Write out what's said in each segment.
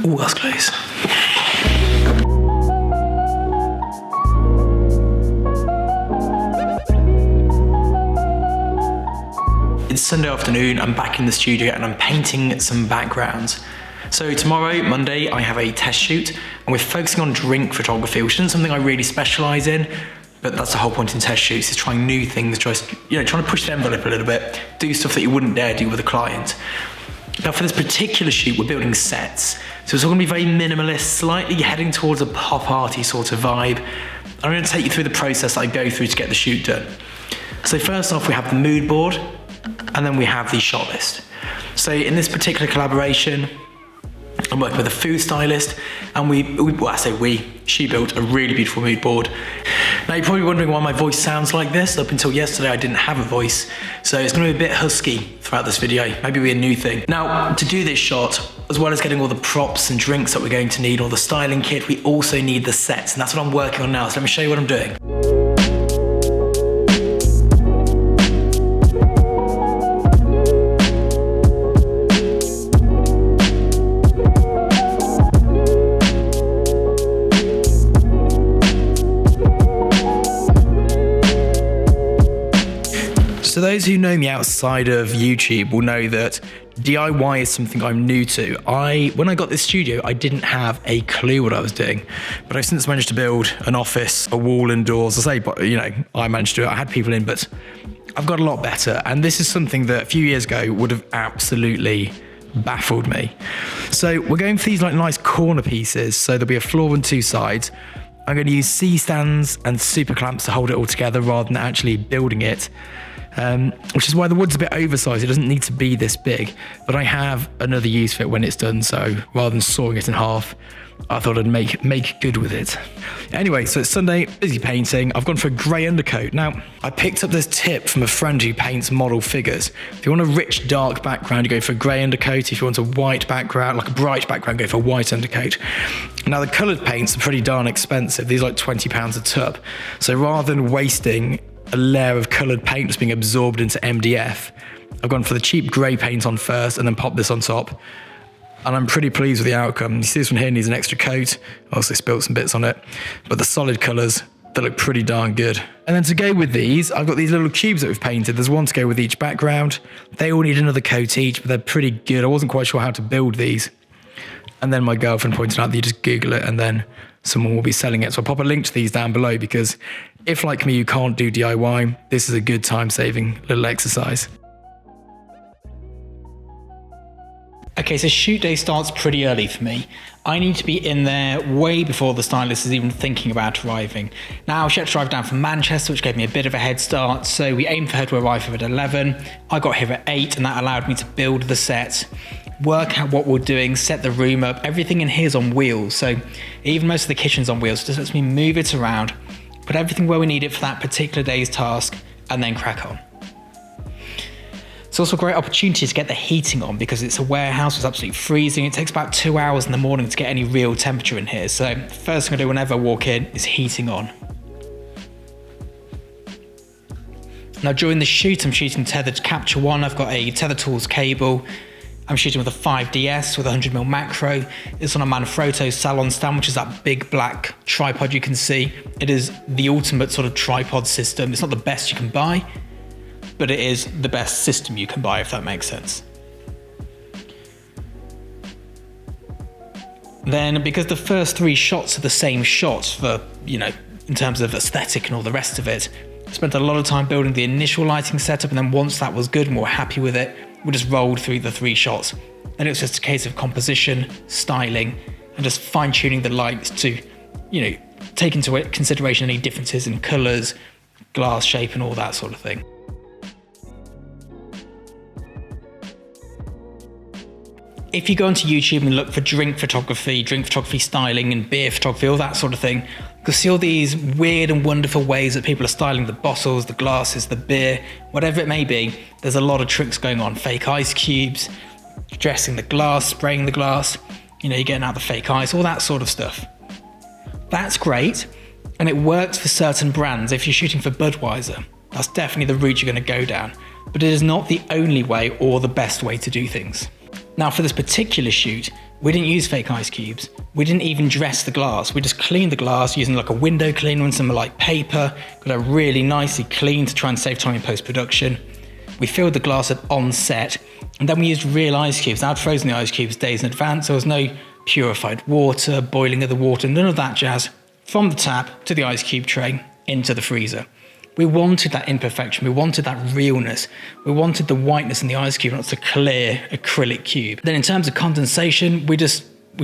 Ooh, that's close. It's Sunday afternoon, I'm back in the studio and I'm painting some backgrounds. So tomorrow, Monday, I have a test shoot and we're focusing on drink photography, which isn't something I really specialise in, but that's the whole point in test shoots, is trying new things, trying to push the envelope a little bit, do stuff that you wouldn't dare do with a client. Now for this particular shoot, we're building sets. So it's all gonna be very minimalist, slightly heading towards a pop arty sort of vibe. I'm gonna take you through the process that I go through to get the shoot done. So first off, we have the mood board, and then we have the shot list. So in this particular collaboration, I'm working with a food stylist, and she built a really beautiful mood board. Now you're probably wondering why my voice sounds like this. Up until yesterday, I didn't have a voice, so it's gonna be a bit husky throughout this video, maybe be a new thing. Now, to do this shot, as well as getting all the props and drinks that we're going to need, all the styling kit, we also need the sets, and that's what I'm working on now, so let me show you what I'm doing. So those who know me outside of YouTube will know that DIY is something I'm new to. When I got this studio, I didn't have a clue what I was doing, but I've since managed to build an office, a wall and doors. I managed to do it. I had people in, but I've got a lot better. And this is something that a few years ago would have absolutely baffled me. So we're going for these like nice corner pieces. So there'll be a floor and two sides. I'm going to use C-stands and super clamps to hold it all together rather than actually building it. Which is why the wood's a bit oversized. It doesn't need to be this big, but I have another use for it when it's done. So rather than sawing it in half, I thought I'd make good with it. Anyway, so it's Sunday, busy painting. I've gone for a grey undercoat. Now, I picked up this tip from a friend who paints model figures. If you want a rich, dark background, you go for a grey undercoat. If you want a white background, like a bright background, go for a white undercoat. Now, the coloured paints are pretty darn expensive. These are like £20 a tub. So rather than wasting a layer of coloured paint that's being absorbed into MDF, I've gone for the cheap grey paint on first and then popped this on top. And I'm pretty pleased with the outcome. You see this one here needs an extra coat. I also spilled some bits on it, but the solid colours, they look pretty darn good. And then to go with these, I've got these little cubes that we've painted. There's one to go with each background. They all need another coat each, but they're pretty good. I wasn't quite sure how to build these. And then my girlfriend pointed out that you just Google it and then someone will be selling it. So I'll pop a link to these down below, because if, like me, you can't do DIY, this is a good time-saving little exercise. Okay, so shoot day starts pretty early for me. I need to be in there way before the stylist is even thinking about arriving. Now, she had to drive down from Manchester, which gave me a bit of a head start, so we aimed for her to arrive here at 11. I got here at 8, and that allowed me to build the set, work out what we're doing, set the room up. Everything in here is on wheels, so even most of the kitchen's on wheels. So it just lets me move it around, put everything where we need it for that particular day's task, and then crack on. It's also a great opportunity to get the heating on, because it's a warehouse, it's absolutely freezing. It takes about 2 hours in the morning to get any real temperature in here. So first thing I do whenever I walk in is heating on. Now during the shoot, I'm shooting tethered Capture One. I've got a Tether Tools cable. I'm shooting with a 5DS with a 100mm macro. It's on a Manfrotto Salon stand, which is that big black tripod you can see. It is the ultimate sort of tripod system. It's not the best you can buy, but it is the best system you can buy, if that makes sense. Then, because the first 3 shots are the same shots for, in terms of aesthetic and all the rest of it, I spent a lot of time building the initial lighting setup, and then once that was good and we were happy with it, we just rolled through the 3 shots. Then it was just a case of composition, styling, and just fine-tuning the lights to, take into consideration any differences in colours, glass shape, and all that sort of thing. If you go onto YouTube and look for drink photography styling, and beer photography, all that sort of thing, you'll see all these weird and wonderful ways that people are styling the bottles, the glasses, the beer, whatever it may be. There's a lot of tricks going on. Fake ice cubes, dressing the glass, spraying the glass, you're getting out the fake ice, all that sort of stuff. That's great, and it works for certain brands. If you're shooting for Budweiser, that's definitely the route you're going to go down. But it is not the only way or the best way to do things. Now for this particular shoot, we didn't use fake ice cubes. We didn't even dress the glass. We just cleaned the glass using like a window cleaner and some like paper, got it really nicely clean to try and save time in post-production. We filled the glass on set, and then we used real ice cubes. I'd frozen the ice cubes days in advance. There was no purified water, boiling of the water, none of that jazz. From the tap to the ice cube tray, into the freezer. We wanted that imperfection, we wanted that realness, we wanted the whiteness in the ice cube, not the clear acrylic cube. Then in terms of condensation, we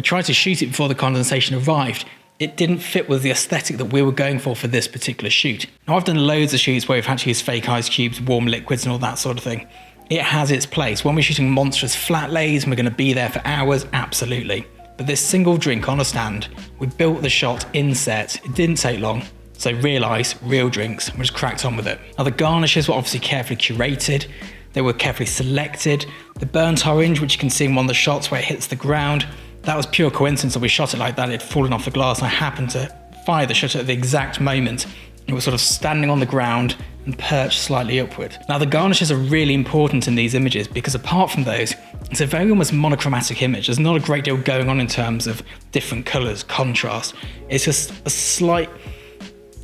tried to shoot it before the condensation arrived. It didn't fit with the aesthetic that we were going for this particular shoot. Now I've done loads of shoots where we've had to use fake ice cubes, warm liquids and all that sort of thing. It has its place. When we're shooting monstrous flat lays and we're going to be there for hours, absolutely. But this single drink on a stand, we built the shot in set, it didn't take long. So real ice, real drinks, and we just cracked on with it. Now the garnishes were obviously carefully curated, they were carefully selected. The burnt orange, which you can see in one of the shots where it hits the ground, that was pure coincidence that we shot it like that. It had fallen off the glass. I happened to fire the shutter at the exact moment. It was sort of standing on the ground and perched slightly upward. Now the garnishes are really important in these images because apart from those, it's a very almost monochromatic image. There's not a great deal going on in terms of different colours, contrast. It's just a slight,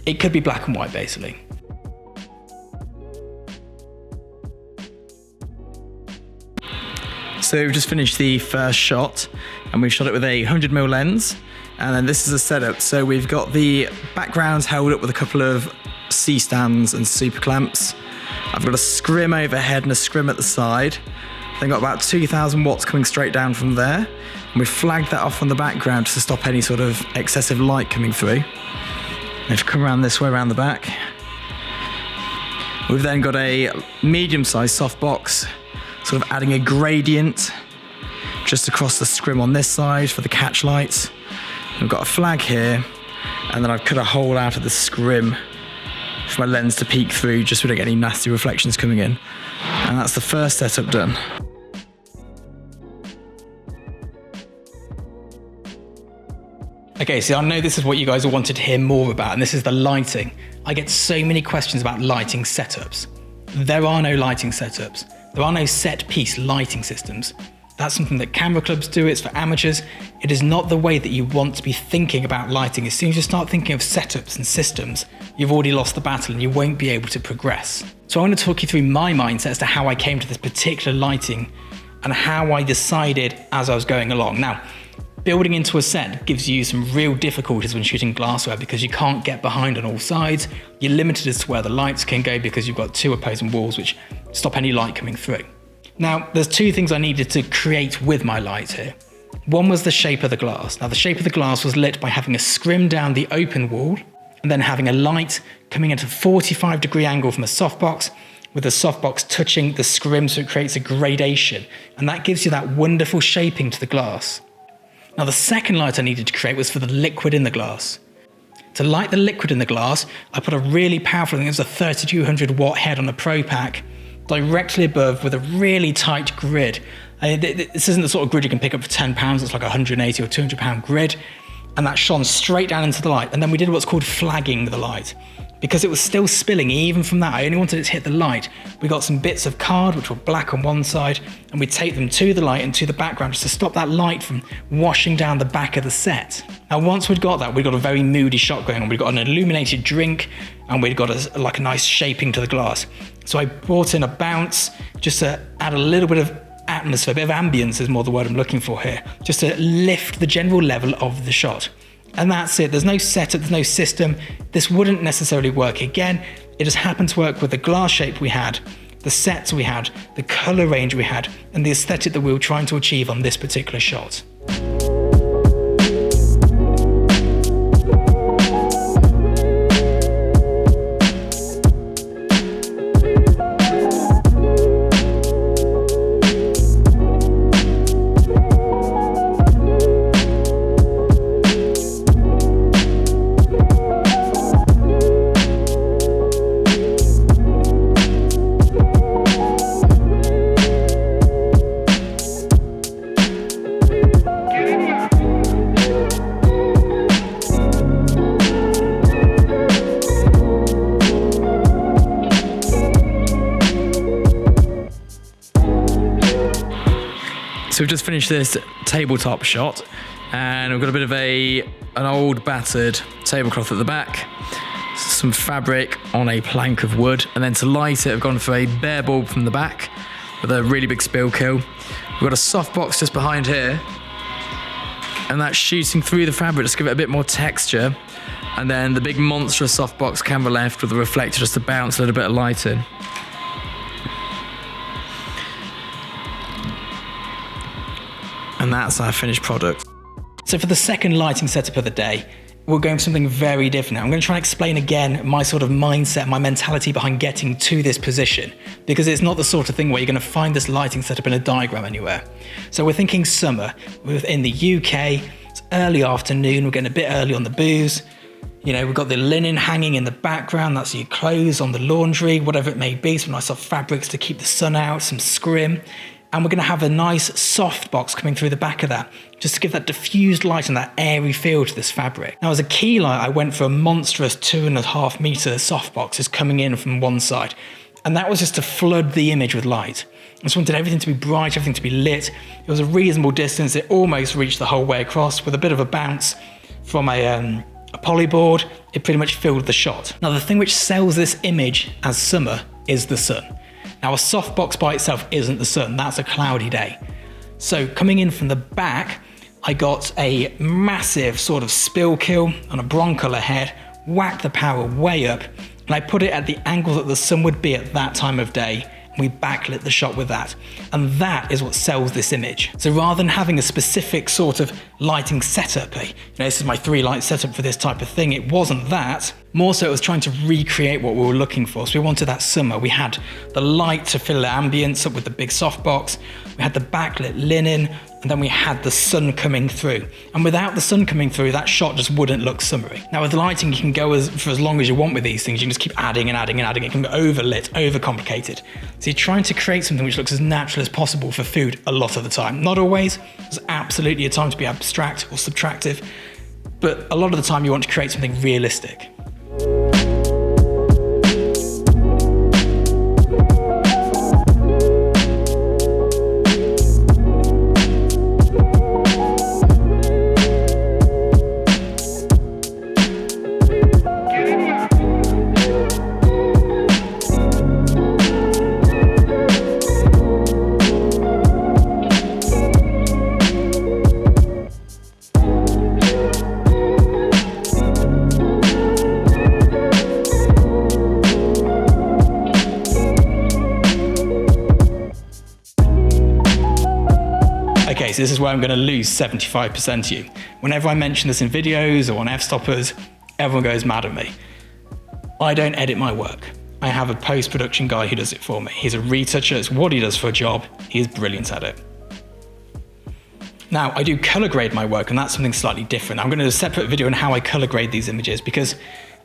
it could be black and white basically. So we've just finished the first shot and we've shot it with a 100mm lens. And then this is a setup. So we've got the backgrounds held up with a couple of C-stands and super clamps. I've got a scrim overhead and a scrim at the side. Then got about 2000 watts coming straight down from there. And we've flagged that off on the background just to stop any sort of excessive light coming through. And if you come around this way around the back, we've then got a medium-sized softbox, sort of adding a gradient just across the scrim on this side for the catch lights. We've got a flag here, and then I've cut a hole out of the scrim for my lens to peek through just so we don't get any nasty reflections coming in. And that's the first setup done. Okay, so I know this is what you guys all wanted to hear more about, and this is the lighting. I get so many questions about lighting setups. There are no lighting setups. There are no set piece lighting systems. That's something that camera clubs do, it's for amateurs. It is not the way that you want to be thinking about lighting. As soon as you start thinking of setups and systems, you've already lost the battle and you won't be able to progress. So I'm going to talk you through my mindset as to how I came to this particular lighting and how I decided as I was going along. Now, building into a set gives you some real difficulties when shooting glassware because you can't get behind on all sides. You're limited as to where the lights can go because you've got two opposing walls which stop any light coming through. Now, there's two things I needed to create with my light here. One was the shape of the glass. Now, the shape of the glass was lit by having a scrim down the open wall and then having a light coming at a 45-degree angle from a softbox with the softbox touching the scrim so it creates a gradation. And that gives you that wonderful shaping to the glass. Now, the second light I needed to create was for the liquid in the glass. To light the liquid in the glass, I put a really powerful, I think it was a 3200 watt head on a Pro Pack directly above with a really tight grid. This isn't the sort of grid you can pick up for £10, it's like a 180 or 200 pound grid. And that shone straight down into the light. And then we did what's called flagging the light. Because it was still spilling even from that, I only wanted it to hit the light. We got some bits of card which were black on one side and we'd take them to the light and to the background just to stop that light from washing down the back of the set. Now once we'd got that, we got a very moody shot going on. We'd got an illuminated drink and we'd got like a nice shaping to the glass. So I brought in a bounce just to add a little bit of atmosphere, a bit of ambience is more the word I'm looking for here, just to lift the general level of the shot. And that's it. There's no setup, there's no system. This wouldn't necessarily work again. It just happened to work with the glass shape we had, the sets we had, the color range we had, and the aesthetic that we were trying to achieve on this particular shot. So we've just finished this tabletop shot, and we've got a bit of an old battered tablecloth at the back, some fabric on a plank of wood, and then to light it I've gone for a bare bulb from the back with a really big spill kill. We've got a softbox just behind here, and that's shooting through the fabric just to give it a bit more texture, and then the big monstrous softbox camera left with the reflector just to bounce a little bit of light in. And that's our finished product. So for the second lighting setup of the day, we're going for something very different. I'm going to try and explain again my sort of mindset, my mentality behind getting to this position, because it's not the sort of thing where you're going to find this lighting setup in a diagram anywhere. So we're thinking summer. We're in the UK, it's early afternoon, we're getting a bit early on the booze. You know, we've got the linen hanging in the background, that's your clothes on the laundry, whatever it may be, some nice soft fabrics to keep the sun out, some scrim. And we're going to have a nice soft box coming through the back of that, just to give that diffused light and that airy feel to this fabric. Now, as a key light, I went for a monstrous 2.5 meter soft boxes coming in from one side. And that was just to flood the image with light. I just wanted everything to be bright, everything to be lit. It was a reasonable distance. It almost reached the whole way across with a bit of a bounce from a polyboard. It pretty much filled the shot. Now, the thing which sells this image as summer is the sun. Now, a softbox by itself isn't the sun, that's a cloudy day. So coming in from the back, I got a massive sort of spill kill on a broncolor head, whacked the power way up, and I put it at the angle that the sun would be at that time of day. We backlit the shot with that. And that is what sells this image. So rather than having a specific sort of lighting setup, this is my 3 light setup for this type of thing, it wasn't that. More so it was trying to recreate what we were looking for. So we wanted that summer. We had the light to fill the ambience up with the big softbox. We had the backlit linen, and then we had the sun coming through. And without the sun coming through, that shot just wouldn't look summery. Now with lighting, you can go for as long as you want with these things. You can just keep adding and adding and adding. It can be overlit, overcomplicated. So you're trying to create something which looks as natural as possible for food a lot of the time. Not always. There's absolutely a time to be abstract or subtractive. But a lot of the time you want to create something realistic. Okay, so this is where I'm going to lose 75% of you. Whenever I mention this in videos or on f-stoppers, everyone goes mad at me. I don't edit my work. I have a post-production guy who does it for me. He's a retoucher, it's what he does for a job. He's brilliant at it. Now, I do color grade my work, and that's something slightly different. I'm going to do a separate video on how I color grade these images, because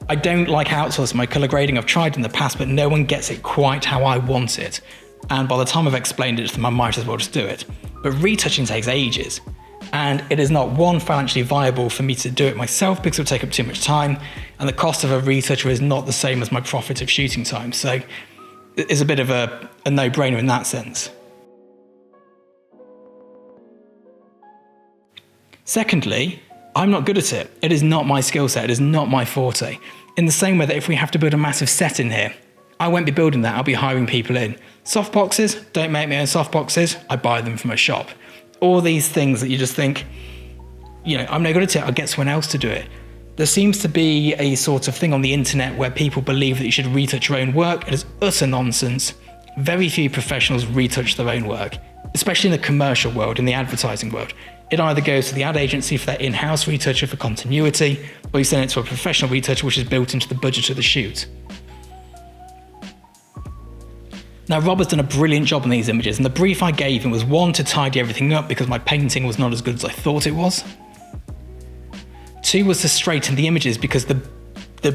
I don't like outsourcing my color grading. I've tried in the past, but no one gets it quite how I want it. And by the time I've explained it to them, I might as well just do it. But retouching takes ages. And it is not, one, financially viable for me to do it myself because it would take up too much time. And the cost of a retoucher is not the same as my profit of shooting time. So it's a bit of a no-brainer in that sense. Secondly, I'm not good at it. It is not my skill set. It is not my forte. In the same way that if we have to build a massive set in here, I won't be building that. I'll be hiring people in. Softboxes, don't make my own softboxes. I buy them from a shop. All these things that you just think, I'm no good at it. I'll get someone else to do it. There seems to be a sort of thing on the internet where people believe that you should retouch your own work. It is utter nonsense. Very few professionals retouch their own work, especially in the commercial world, in the advertising world. It either goes to the ad agency for their in-house retoucher for continuity, or you send it to a professional retoucher which is built into the budget of the shoot. Now, Rob has done a brilliant job on these images, and the brief I gave him was, one, to tidy everything up because my painting was not as good as I thought it was. 2 was to straighten the images because the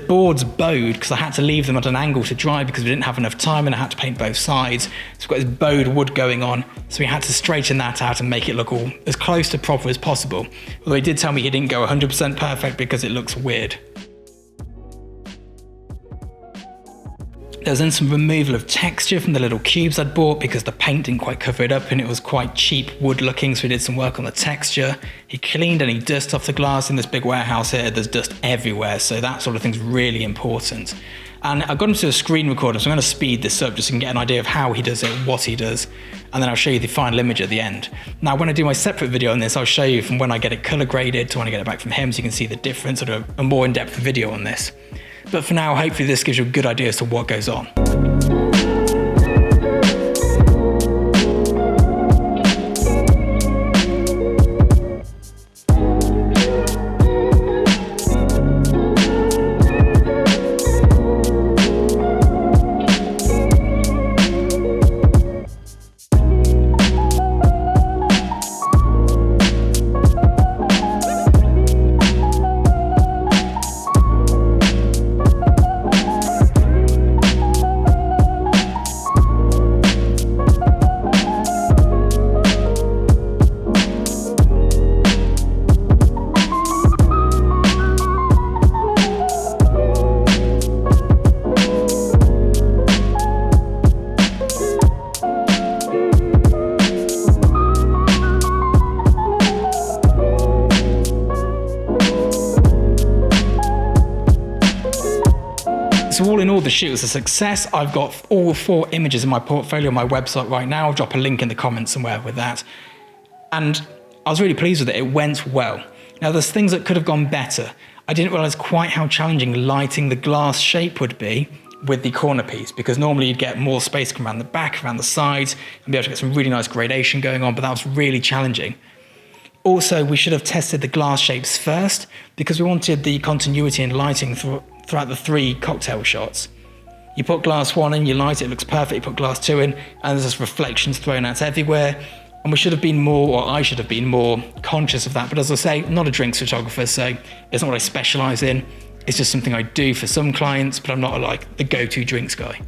boards bowed because I had to leave them at an angle to dry because we didn't have enough time and I had to paint both sides. So we've got this bowed wood going on, so we had to straighten that out and make it look all as close to proper as possible. Although he did tell me he didn't go 100% perfect because it looks weird. There was then some removal of texture from the little cubes I'd bought because the paint didn't quite cover it up and it was quite cheap wood looking, so we did some work on the texture. He cleaned any dust off the glass. In this big warehouse here, there's dust everywhere, so that sort of thing's really important. And I got him to a screen recorder, so I'm going to speed this up just so you can get an idea of how he does it, what he does, and then I'll show you the final image at the end. Now, when I do my separate video on this, I'll show you from when I get it color graded to when I get it back from him, so you can see the difference, or a more in-depth video on this. But for now, hopefully this gives you a good idea as to what goes on. So all in all, the shoot was a success. I've got all 4 images in my portfolio on my website right now. I'll drop a link in the comments somewhere with that. And I was really pleased with it. It went well. Now, there's things that could have gone better. I didn't realize quite how challenging lighting the glass shape would be with the corner piece, because normally you'd get more space come around the back, around the sides, and be able to get some really nice gradation going on, but that was really challenging. Also, we should have tested the glass shapes first, because we wanted the continuity and lighting throughout the 3 cocktail shots. You put glass 1 in, you light it, it looks perfect. You put glass 2 in, and there's just reflections thrown out everywhere. And we should have been more, or I should have been more conscious of that. But as I say, I'm not a drinks photographer, so it's not what I specialize in. It's just something I do for some clients, but I'm not like the go-to drinks guy.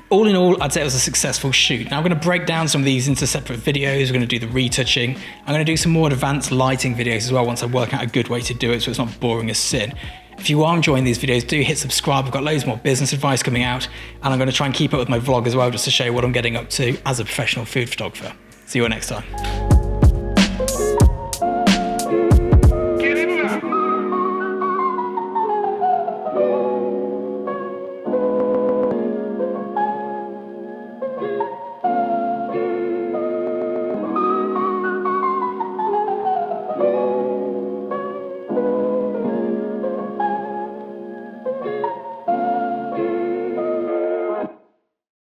All in all, I'd say it was a successful shoot. Now I'm going to break down some of these into separate videos. We're going to do the retouching. I'm going to do some more advanced lighting videos as well once I work out a good way to do it so it's not boring as sin. If you are enjoying these videos, do hit subscribe. I've got loads more business advice coming out, and I'm going to try and keep up with my vlog as well just to show you what I'm getting up to as a professional food photographer. See you all next time.